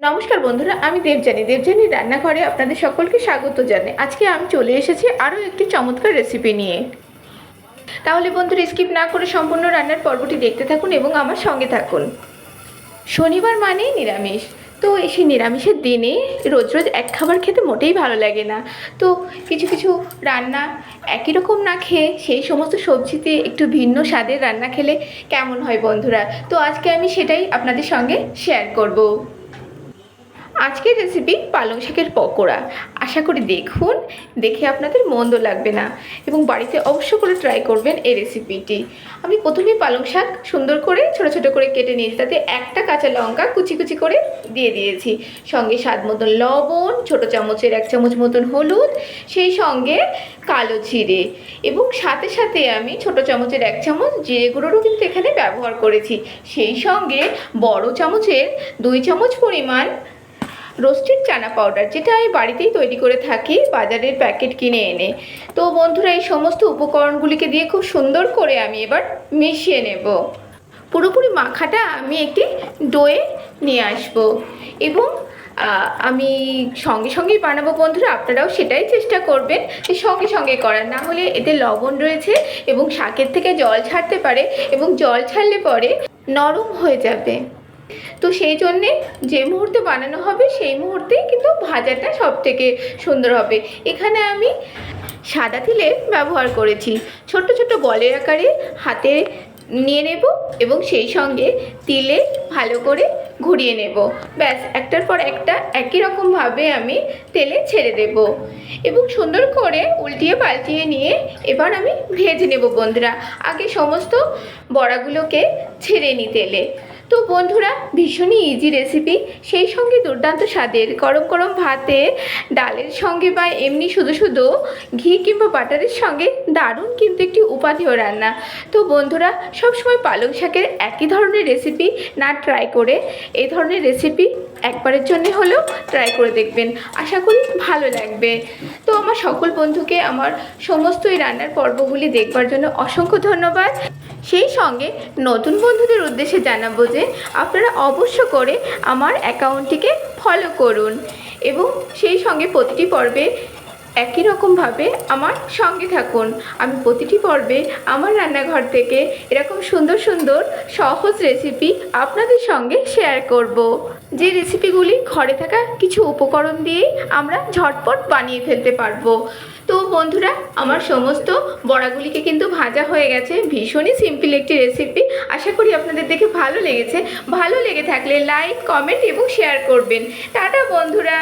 নমস্কার বন্ধুরা, আমি দেবযানী রান্নাঘরে আপনাদের সকলকে স্বাগত জানাই। আজকে আমি চলে এসেছি আরও একটি চমৎকার রেসিপি নিয়ে। তাহলে বন্ধুরা, স্কিপ না করে সম্পূর্ণ রান্নার পর্বটি দেখতে থাকুন এবং আমার সঙ্গে থাকুন। শনিবার মানেই নিরামিষ। তো সেই নিরামিষের দিনে রোজ রোজ এক খাবার খেতে মোটেই ভালো লাগে না। তো কিছু কিছু রান্না একই রকম না খেয়ে সেই সমস্ত সবজিতে একটু ভিন্ন স্বাদের রান্না খেলে কেমন হয় বন্ধুরা। তো আজকে আমি সেটাই আপনাদের সঙ্গে শেয়ার করব। আজকের রেসিপি পালং শাকের পকোড়া। আশা করি দেখুন, দেখে আপনাদের মন্দ লাগবে না এবং বাড়িতে অবশ্য করে ট্রাই করবেন এই রেসিপিটি। আমি প্রথমেই পালং শাক সুন্দর করে ছোট ছোট করে কেটে নিয়েছি, তাতে একটা কাঁচা লঙ্কা কুচি কুচি করে দিয়ে দিয়েছি, সঙ্গে স্বাদ মতন লবণ, ছোট চামচের 1 চামচ মতন হলুদ, সেই সঙ্গে কালো জিরে এবং সাথে সাথে আমি ছোট চামচের 1 চামচ জিরে গুঁড়োরও কিন্তু এখানে ব্যবহার করেছি। সেই সঙ্গে বড় চামচের 2 চামচ পরিমাণ রোস্টেড চানা পাউডার, যেটা আমি বাড়িতেই তৈরি করে থাকি বাজারের প্যাকেট কিনে এনে। তো বন্ধুরা, এই সমস্ত উপকরণগুলিকে দিয়ে খুব সুন্দর করে আমি এবার মিশিয়ে নেব। পুরোপুরি মাখাটা আমি একটি ডোয়ে নিয়ে আসব এবং আমি সঙ্গে সঙ্গেই বানাবো বন্ধুরা। আপনারাও সেটাই চেষ্টা করবেন যে সঙ্গে সঙ্গে করার, না হলে এতে লবণ রয়েছে এবং শাকের থেকে জল ছাড়তে পারে এবং জল ছাড়লে পরে নরম হয়ে যাবে। তো সেই জন্যে যে মুহূর্তে বানানো হবে সেই মুহূর্তেই কিন্তু ভাজাটা সব থেকে সুন্দর হবে। এখানে আমি সাদা তিলের ব্যবহার করেছি। ছোট্ট ছোট্ট বলের আকারে হাতে নিয়ে নেব এবং সেই সঙ্গে তিলে ভালো করে ঘুরিয়ে নেব। ব্যাস, একটার পর একটা একই রকমভাবে আমি তেলে ছেড়ে দেব এবং সুন্দর করে উল্টিয়ে পাল্টিয়ে নিয়ে এবার আমি ভেজে নেব বন্ধুরা। আগে সমস্ত বড়াগুলোকে ছেড়ে নিই তেলে। তো বন্ধুরা, ভীষণই ইজি রেসিপি, সেই সঙ্গে দুর্দান্ত স্বাদের। গরম গরম ভাতে, ডালের সঙ্গে বা এমনি শুধু শুধু ঘি কিংবা বাটারের সঙ্গে দারুণ কিন্তু একটি উপাদেয় রান্না। তো বন্ধুরা, সবসময় পালং শাকের একই ধরনের রেসিপি না ট্রাই করে এই ধরনের রেসিপি একবারের জন্য হলেও ট্রাই করে দেখবেন, আশা করি ভালো লাগবে। তো আমার সকল বন্ধুকে আমার সমস্ত এই রান্নার পর্বগুলি দেখবার জন্য অসংখ্য ধন্যবাদ। সেই সঙ্গে নতুন বন্ধুদের উদ্দেশ্যে জানাবো যে আপনারা অবশ্য করে আমার অ্যাকাউন্টটিকে ফলো করুন এবং সেই সঙ্গে প্রতিটি পর্বে একই রকমভাবে আমার সঙ্গে থাকুন। আমি প্রতিটি পর্বে আমার রান্নাঘর থেকে এরকম সুন্দর সুন্দর সহজ রেসিপি আপনাদের সঙ্গে শেয়ার করব, যে রেসিপিগুলি ঘরে থাকা কিছু উপকরণ দিয়েই আমরা ঝটপট বানিয়ে ফেলতে পারবো। তো বন্ধুরা, আমার সমস্ত বড়াগুলিকে কিন্তু ভাজা হয়ে গেছে। ভীষণই সিম্পল একটি রেসিপি, আশা করি আপনাদের দেখে ভালো লেগেছে। ভালো লেগে থাকলে লাইক, কমেন্ট এবং শেয়ার করবেন। টাটা বন্ধুরা।